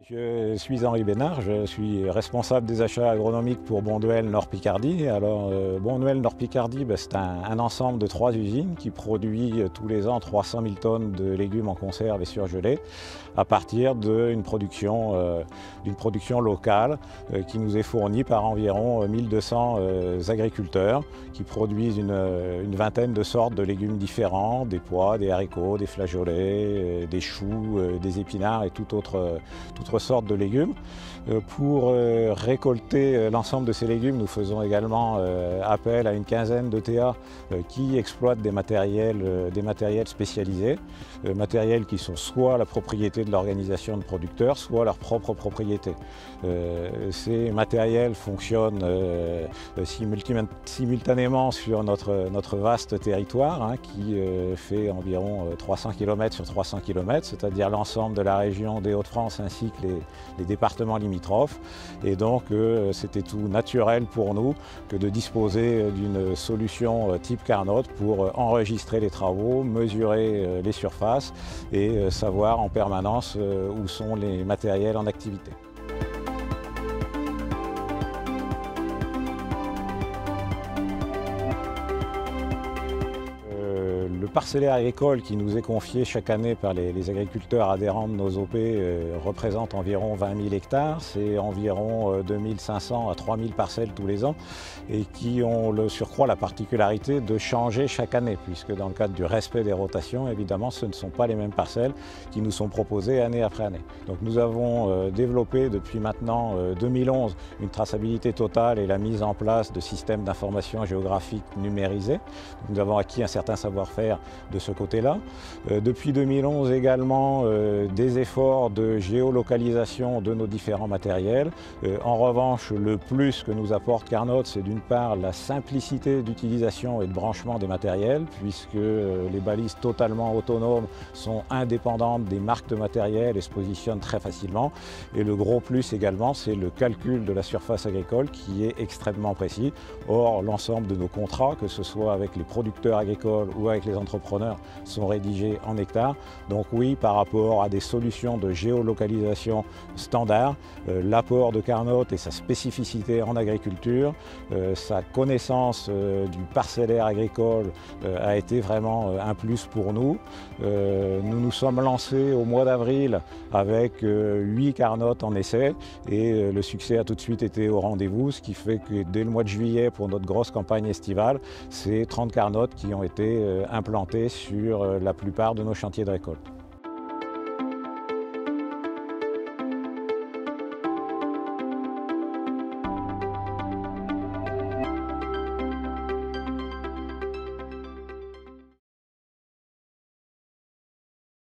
Je suis Henri Bénard, je suis responsable des achats agronomiques pour Bonduelle Nord-Picardie. Alors Bonduelle Nord-Picardie, c'est un ensemble de 3 usines qui produit tous les ans 300 000 tonnes de légumes en conserve et surgelés à partir d'une production locale qui nous est fournie par environ 1200 agriculteurs qui produisent une vingtaine de sortes de légumes différents, des pois, des haricots, des flageolets, des choux, des épinards et toute autre sorte de légumes. Pour récolter l'ensemble de ces légumes, nous faisons également appel à une quinzaine de TA qui exploitent des matériels spécialisés, matériels qui sont soit la propriété de l'organisation de producteurs, soit leur propre propriété. Ces matériels fonctionnent simultanément sur notre vaste territoire qui fait environ 300 km sur 300 km, c'est-à-dire l'ensemble de la région des Hauts-de-France ainsi que les départements limitrophes. Et donc c'était tout naturel pour nous que de disposer d'une solution type Carnot pour enregistrer les travaux, mesurer les surfaces et savoir en permanence où sont les matériels en activité. Le parcellaire agricole qui nous est confié chaque année par les agriculteurs adhérents de nos OP représente environ 20 000 hectares. C'est environ 2500 à 3000 parcelles tous les ans et qui ont le surcroît la particularité de changer chaque année puisque dans le cadre du respect des rotations, évidemment, ce ne sont pas les mêmes parcelles qui nous sont proposées année après année. Donc nous avons développé depuis maintenant 2011 une traçabilité totale et la mise en place de systèmes d'information géographique numérisés. Nous avons acquis un certain savoir-faire de ce côté-là. Depuis 2011 également, des efforts de géolocalisation de nos différents matériels. En revanche, le plus que nous apporte Carnot, c'est d'une part la simplicité d'utilisation et de branchement des matériels, puisque les balises totalement autonomes sont indépendantes des marques de matériel et se positionnent très facilement. Et le gros plus également, c'est le calcul de la surface agricole qui est extrêmement précis. Or, l'ensemble de nos contrats, que ce soit avec les producteurs agricoles ou avec les entrepreneurs, sont rédigés en hectares. Donc oui, par rapport à des solutions de géolocalisation standard, l'apport de Carnot et sa spécificité en agriculture, sa connaissance du parcellaire agricole a été vraiment un plus pour nous. Nous nous sommes lancés au mois d'avril avec 8 Carnot en essai et le succès a tout de suite été au rendez-vous, ce qui fait que dès le mois de juillet, pour notre grosse campagne estivale, c'est 30 Carnot qui ont été implantés sur la plupart de nos chantiers de récolte.